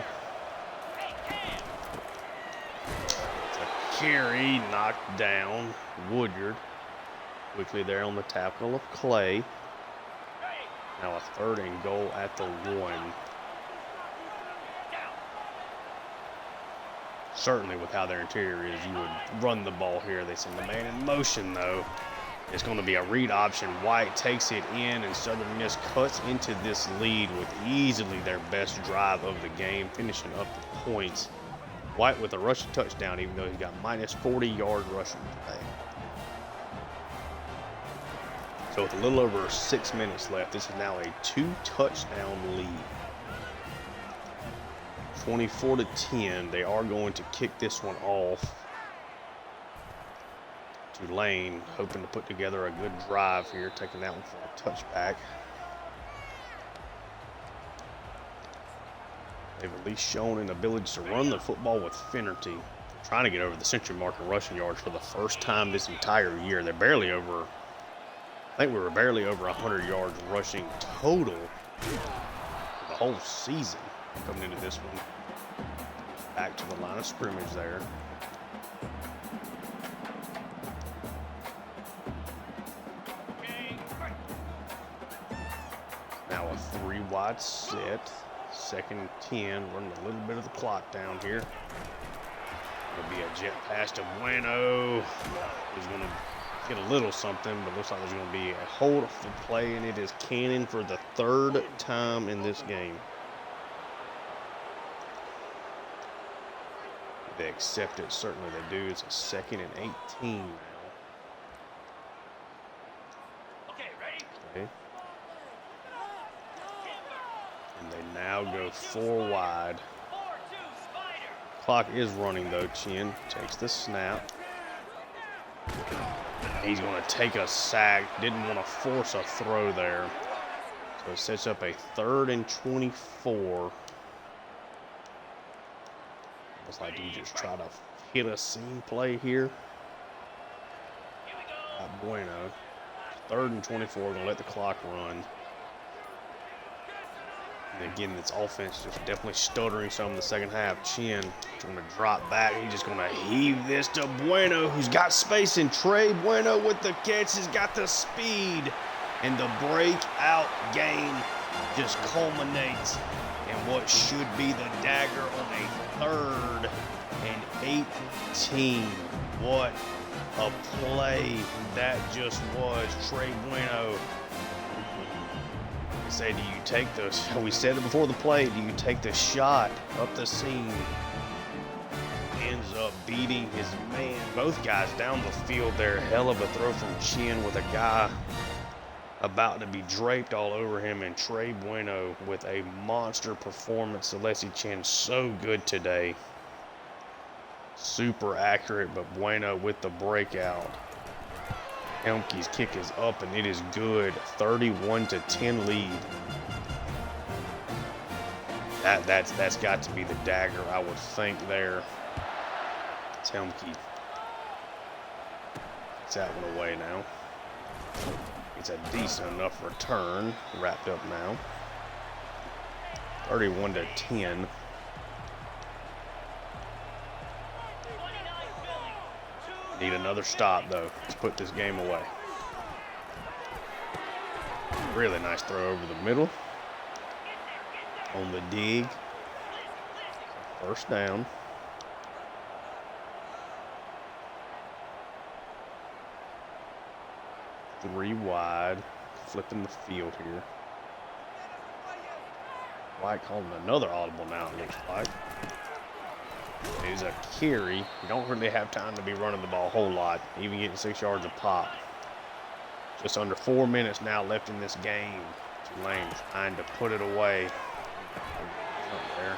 It's a carry, knocked down. Woodyard quickly there on the tackle of Clay. Now a 3rd and goal at the 1. Certainly with how their interior is, you would run the ball here. They send the man in motion, though. It's going to be a read option. White takes it in, and Southern Miss cuts into this lead with easily their best drive of the game, finishing up the points. White with a rushing touchdown, even though he's got minus 40-yard rushing today. So with a little over 6 minutes left, this is now a 2-touchdown lead. 24-10. They are going to kick this one off. Tulane hoping to put together a good drive here, taking that one for a touchback. They've at least shown an ability to run the football with Finnerty. Trying to get over the century mark in rushing yards for the 1st time this entire year. They're barely over, I think we were barely over 100 yards rushing total for the whole season coming into this one. Back to the line of scrimmage there. Now a 3-wide set. 2nd and 10. Running a little bit of the clock down here. It'll be a jet pass to Bueno. He's going to get a little something, but looks like there's going to be a hold for play, and it is Cannon for the 3rd time in this game. They accept it. Certainly they do. It's a 2nd and 18 now. Okay. And they now go 4 wide. Clock is running though. Chin takes the snap. He's going to take a sack. Didn't want to force a throw there. So it sets up a 3rd and 24. Looks like he just try to hit a seam play here. Bueno. 3rd and 24. Going to let the clock run. And again, this offense just definitely stuttering some in the 2nd half. Chin going to drop back. He's just going to heave this to Bueno, who's got space. And Trey Bueno with the catch has got the speed. And the breakout game just culminates in what should be the dagger on a 3rd and 18. What a play that just was. Trey Bueno. Say, do you take the, we said it before the play, do you take the shot up the seam? Ends up beating his man. Both guys down the field there. Hell of a throw from Chin with a guy about to be draped all over him, and Trey Bueno with a monster performance. Celeste Chin so good today. Super accurate, but Bueno with the breakout. Helmke's kick is up and it is good. 31-10 lead. That's got to be the dagger, I would think there. It's Helmke. It's that one away now. It's a decent enough return. Wrapped up now. 31-10. Need another stop though. Let's put this game away. Really nice throw over the middle. On the dig. First down. 3 wide. Flipping the field here. White calling another audible now, it looks like. It is a carry. You don't really have time to be running the ball a whole lot, even getting 6 yards a pop. Just under 4 minutes now left in this game. Tulane trying to put it away. Up there.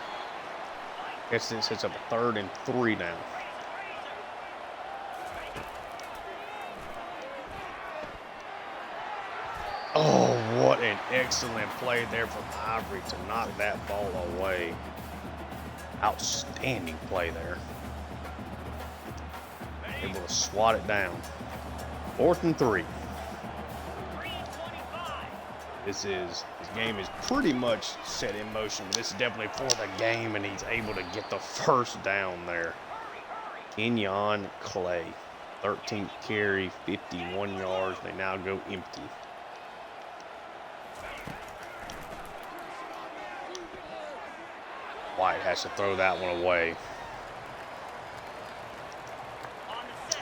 Guess this sets up a 3rd and 3 now. Oh, what an excellent play there from Ivory to knock that ball away. Outstanding play there. Able to swat it down. 4th and 3. This game is pretty much set in motion. This is definitely for the game, and he's able to get the first down there. Kenyon Clay, 13th carry, 51 yards. They now go empty. White has to throw that one away.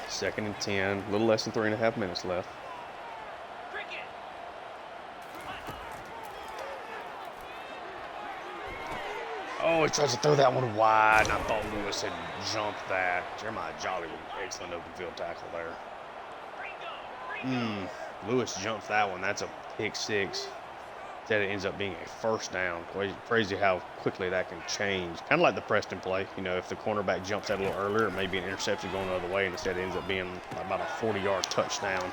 2nd and 10, a little less than 3.5 minutes left. Oh, he tries to throw that one wide, and I thought Lewis had jumped that. Jeremiah Jolly with an excellent open field tackle there. Lewis jumps that one. That's a pick 6. Instead, it ends up being a first down. Crazy how quickly that can change. Kind of like the Preston play. You know, if the cornerback jumps that a little earlier, it may be an interception going the other way, and instead it ends up being about a 40-yard touchdown.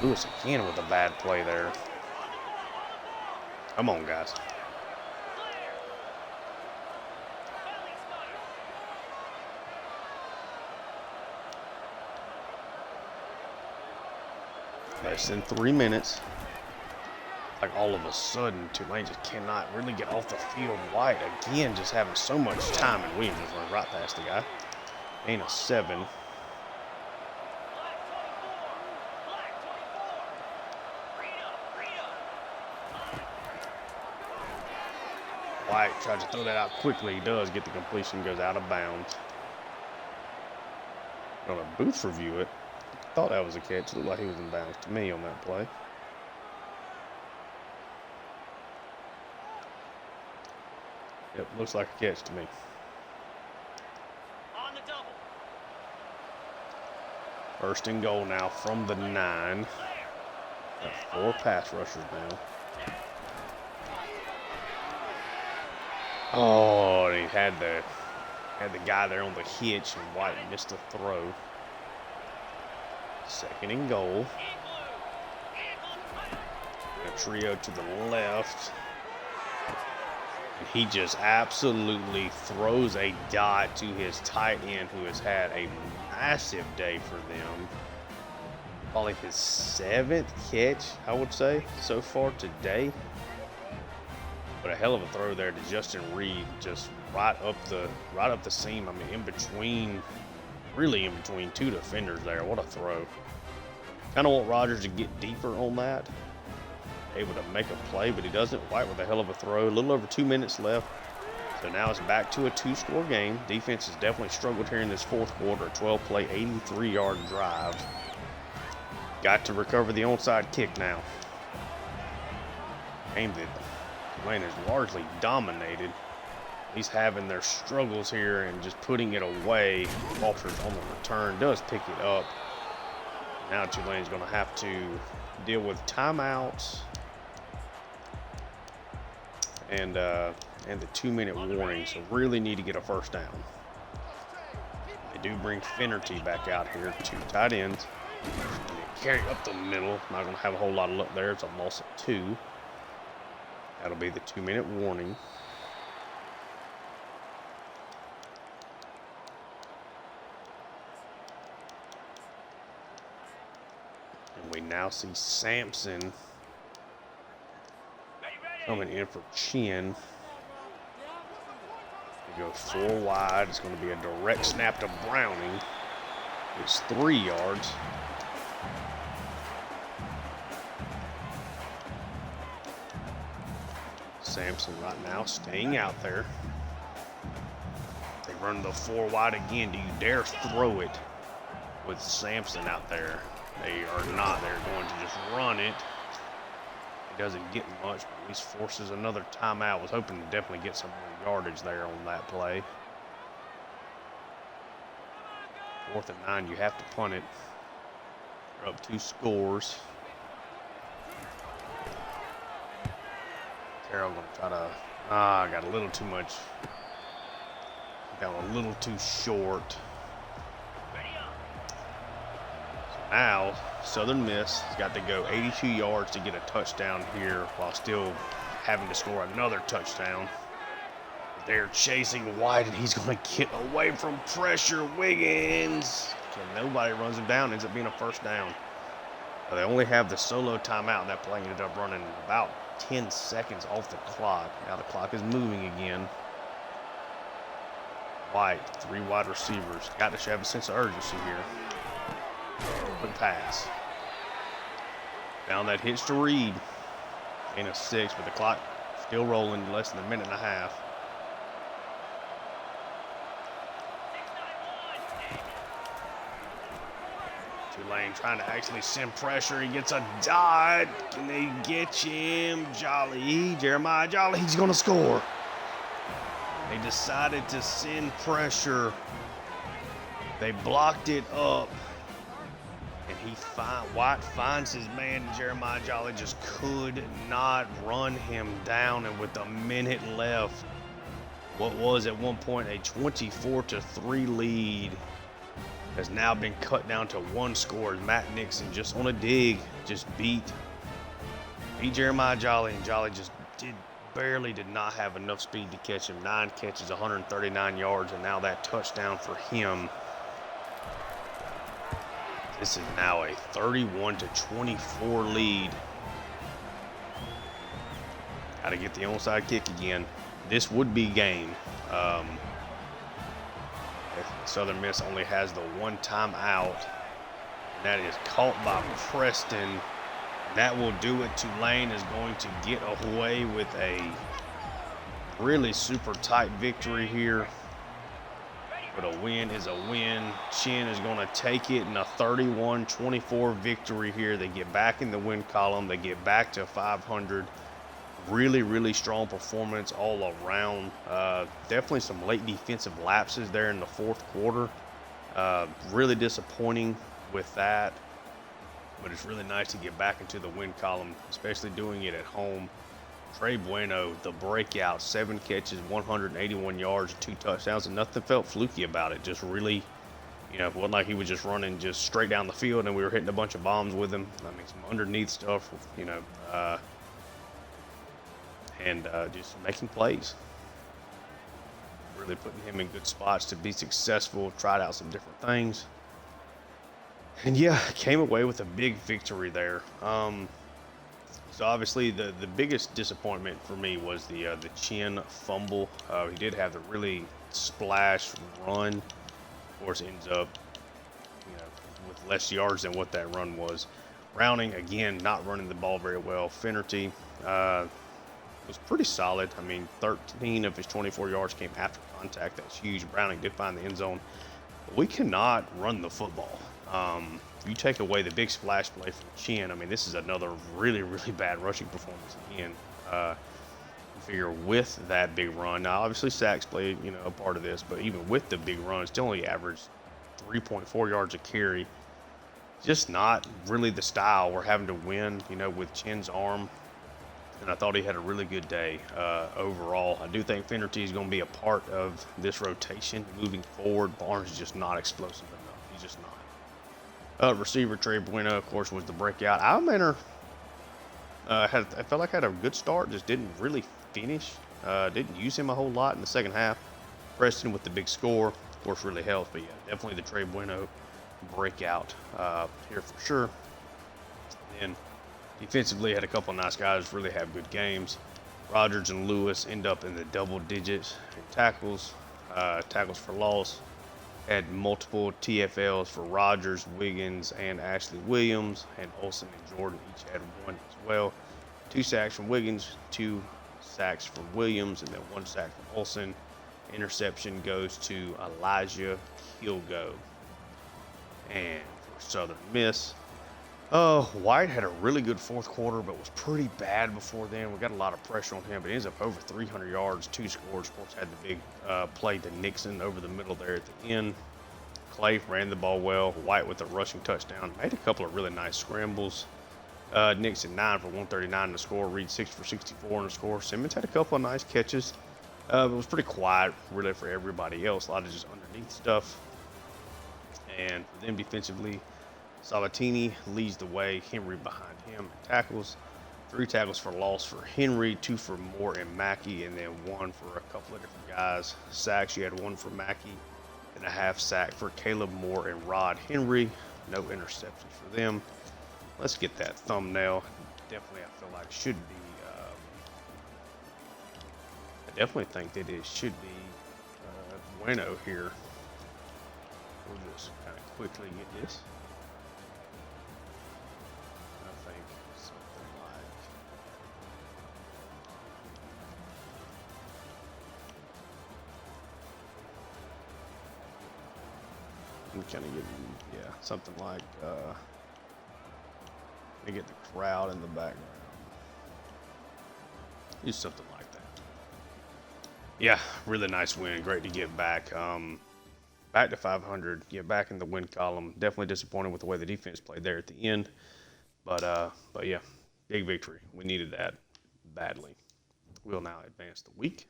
Lewis again with a bad play there. Come on, guys. Less than 3 minutes. Like all of a sudden, Tulane just cannot really get off the field. White again just having so much time, and Williams just runs right past the guy. Ain't a 7. White tries to throw that out quickly. He does get the completion, goes out of bounds. Gonna booth review it. Thought that was a catch. Looked like he was in bounds to me on that play. Yep, looks like a catch to me. On the double. 1st and goal now from the 9. Got 4 pass rushers now. Oh, and he had the guy there on the hitch, and White missed the throw. 2nd and goal. A trio to the left. And he just absolutely throws a dot to his tight end, who has had a massive day for them. Probably his 7th catch, I would say, so far today. But a hell of a throw there to Justin Reed, just right up the seam. I mean, really in between 2 defenders there. What a throw. Kind of want Rogers to get deeper on that. Able to make a play, but he doesn't. White with a hell of a throw. A little over 2 minutes left. So now it's back to a 2-score game. Defense has definitely struggled here in this 4th quarter. A 12-play, 83-yard drive. Got to recover the onside kick now. Game that Tulane has largely dominated. He's having their struggles here and just putting it away. Walters on the return does pick it up. Now Tulane's going to have to deal with timeouts and the 2-minute warning. So really need to get a first down. They do bring Finnerty back out here, 2 tight ends. And carry up the middle. Not going to have a whole lot of luck there. It's a loss of 2. That'll be the 2-minute warning. And we now see Sampson coming in for Chin. He goes 4 wide. It's going to be a direct snap to Browning. It's 3 yards. Sampson right now staying out there. They run the 4 wide again. Do you dare throw it with Sampson out there? They are not. They're going to just run it. He doesn't get much, but at least forces another timeout. Was hoping to definitely get some more yardage there on that play. 4th and 9, you have to punt it. They're up 2 scores. Carroll gonna try to, got a little too much. Got a little too short. So now, Southern Miss has got to go 82 yards to get a touchdown here while still having to score another touchdown. They're chasing White, and he's going to get away from pressure. Wiggins. So nobody runs him down. Ends up being a first down. They only have the solo timeout, and that play ended up running about 10 seconds off the clock. Now the clock is moving again. White, 3 wide receivers. Got to have a sense of urgency here. Quick pass. Found that hitch to Reed. Gain of 6, but the clock still rolling, less than a minute and a half. Tulane trying to actually send pressure. He gets a dot. Can they get him? Jolly. Jeremiah Jolly. He's going to score. They decided to send pressure. They blocked it up. And White finds his man. Jeremiah Jolly just could not run him down. And with a minute left, what was at one point a 24-3 lead has now been cut down to 1 score. Matt Nixon just on a dig just beat Jeremiah Jolly, and Jolly just barely did not have enough speed to catch him. 9 catches, 139 yards, and now that touchdown for him. This is now a 31-24 lead. Got to get the onside kick again. This would be game. Southern Miss only has the 1 timeout. And that is caught by Preston. That will do it. Tulane is going to get away with a really super tight victory here. But a win is a win. Chin is going to take it in a 31-24 victory here. They get back in the win column. They get back to 500. Really, really strong performance all around. Definitely some late defensive lapses there in the 4th quarter. Really disappointing with that. But it's really nice to get back into the win column, especially doing it at home. Trey Bueno, the breakout, 7 catches, 181 yards, 2 touchdowns, and nothing felt fluky about it. Just really, it wasn't like he was just running just straight down the field and we were hitting a bunch of bombs with him. I mean, some underneath stuff, and just making plays. Really putting him in good spots to be successful, tried out some different things. And yeah, came away with a big victory there. So obviously the biggest disappointment for me was the Chin fumble. He did have the really splash run. Of course, ends up with less yards than what that run was. Browning, again, not running the ball very well. Finnerty was pretty solid. I mean, 13 of his 24 yards came after contact. That's huge. Browning did find the end zone. But we cannot run the football. If you take away the big splash play from Chin, I mean, this is another really, really bad rushing performance again. You figure with that big run, now obviously sacks played, a part of this, but even with the big run, still only averaged 3.4 yards a carry. Just not really the style we're having to win, with Chin's arm. And I thought he had a really good day overall. I do think Finnerty is going to be a part of this rotation moving forward. Barnes is just not explosive enough. He's just not. Receiver Trey Bueno, of course, was the breakout. Almaner I felt like had a good start, just didn't really finish. Didn't use him a whole lot in the second half. Preston with the big score, of course, really helped. But yeah, definitely the Trey Bueno breakout here for sure. And defensively, had a couple of nice guys really have good games. Rogers and Lewis end up in the double digits in tackles, tackles for loss. Had multiple TFLs for Rogers, Wiggins, and Ashley Williams, and Olsen and Jordan each had one as well. 2 sacks from Wiggins, 2 sacks from Williams, and then 1 sack from Olsen. Interception goes to Elijah Kilgo. And for Southern Miss, White had a really good fourth quarter, but was pretty bad before then. We got a lot of pressure on him, but he ends up over 300 yards, 2 scores. Of course, had the big play to Nixon over the middle there at the end. Clay ran the ball well. White with a rushing touchdown. Made a couple of really nice scrambles. Nixon 9 for 139 in the score. Reed 6 for 64 in the score. Simmons had a couple of nice catches. It was pretty quiet, really, for everybody else. A lot of just underneath stuff. And for them defensively, Sabatini leads the way. Henry behind him in tackles. 3 tackles for loss for Henry, 2 for Moore and Mackey, and then 1 for a couple of different guys. Sacks, you had 1 for Mackey and a half sack for Caleb Moore and Rod Henry. No interceptions for them. Let's get that thumbnail. Definitely, I feel like should be. I definitely think that it should be Bueno here. We'll just kind of quickly get this. I think something like. I'm kind of getting, yeah, something like. Let me get the crowd in the background. Use something like that. Yeah, really nice win. Great to get back. Back to 500. Yeah, back in the win column. Definitely disappointed with the way the defense played there at the end. But yeah, big victory. We needed that badly. We'll now advance the week.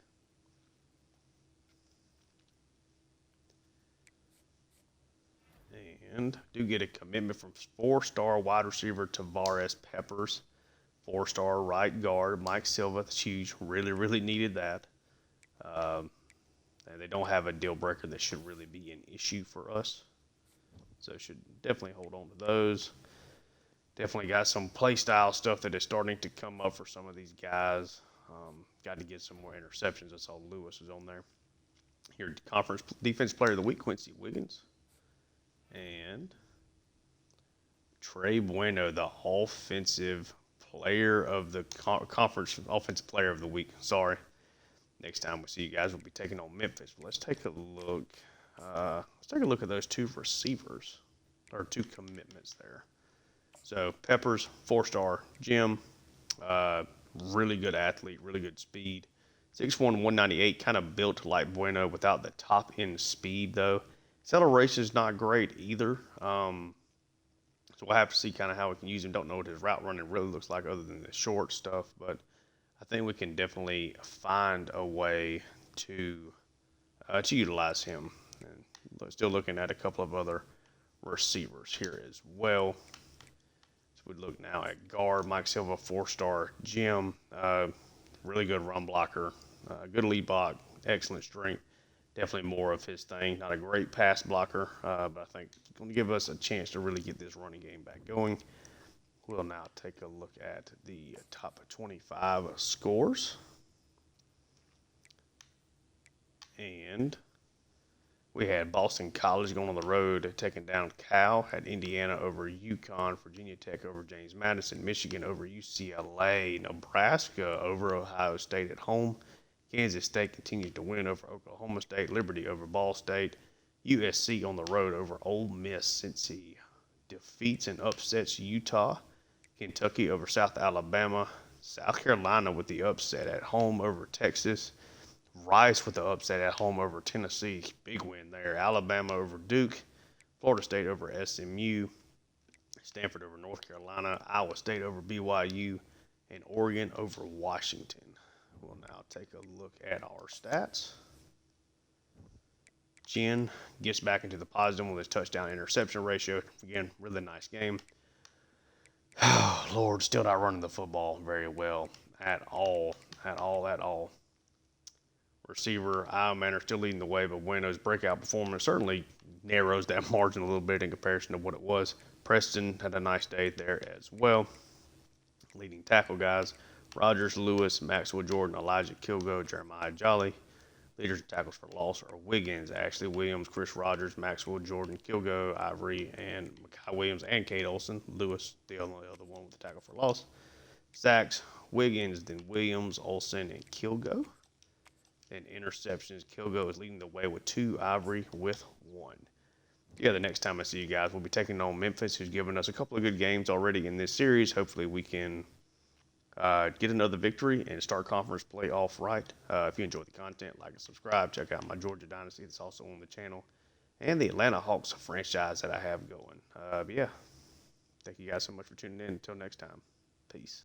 And do get a commitment from 4-star wide receiver Tavares Peppers. 4-star right guard Mike Silva. That's huge. Really, really needed that. And they don't have a deal breaker that should really be an issue for us. So should definitely hold on to those. Definitely got some play style stuff that is starting to come up for some of these guys. Got to get some more interceptions. I saw Lewis was on there. Here, conference defense player of the week, Quincy Wiggins. And Trey Bueno, the offensive player of the conference offensive player of the week. Sorry. Next time we see you guys, we'll be taking on Memphis. But let's take a look. Let's take a look at those 2 receivers, or 2 commitments there. So Peppers, 4-star Jim, really good athlete, really good speed. 6'1", 198, kind of built like Bueno without the top end speed though. Acceleration is not great either. So we'll have to see kind of how we can use him. Don't know what his route running really looks like other than the short stuff, but I think we can definitely find a way to utilize him. And still looking at a couple of other receivers here as well. So we look now at guard Mike Silva, 4-star Jim, really good run blocker, good lead block, excellent strength. Definitely more of his thing. Not a great pass blocker, but I think it's going to give us a chance to really get this running game back going. We'll now take a look at the top 25 scores. And we had Boston College going on the road, taking down Cal. Had Indiana over UConn, Virginia Tech over James Madison, Michigan over UCLA, Nebraska over Ohio State at home. Kansas State continues to win over Oklahoma State, Liberty over Ball State, USC on the road over Ole Miss since he defeats and upsets Utah, Kentucky over South Alabama, South Carolina with the upset at home over Texas, Rice with the upset at home over Tennessee, big win there, Alabama over Duke, Florida State over SMU, Stanford over North Carolina, Iowa State over BYU, and Oregon over Washington. We'll now take a look at our stats. Chin gets back into the positive with his touchdown interception ratio. Again, really nice game. Oh, Lord, still not running the football very well at all. Receiver, Manor still leading the way, but Bueno's breakout performance certainly narrows that margin a little bit in comparison to what it was. Preston had a nice day there as well. Leading tackle guys, Rogers, Lewis, Maxwell Jordan, Elijah Kilgo, Jeremiah Jolly. Leaders of tackles for loss are Wiggins, Ashley Williams, Chris Rogers, Maxwell Jordan, Kilgo, Ivory, and Makai Williams, and Kate Olson. Lewis, the only other one with the tackle for loss. Sacks, Wiggins, then Williams, Olson, and Kilgo. Then interceptions, Kilgo is leading the way with 2, Ivory with 1. Yeah, the next time I see you guys, we'll be taking on Memphis, who's given us a couple of good games already in this series. Hopefully we can get another victory and start conference play off right. If you enjoy the content, like and subscribe. Check out my Georgia Dynasty that's also on the channel. And the Atlanta Hawks franchise that I have going. But yeah, thank you guys so much for tuning in. Until next time, peace.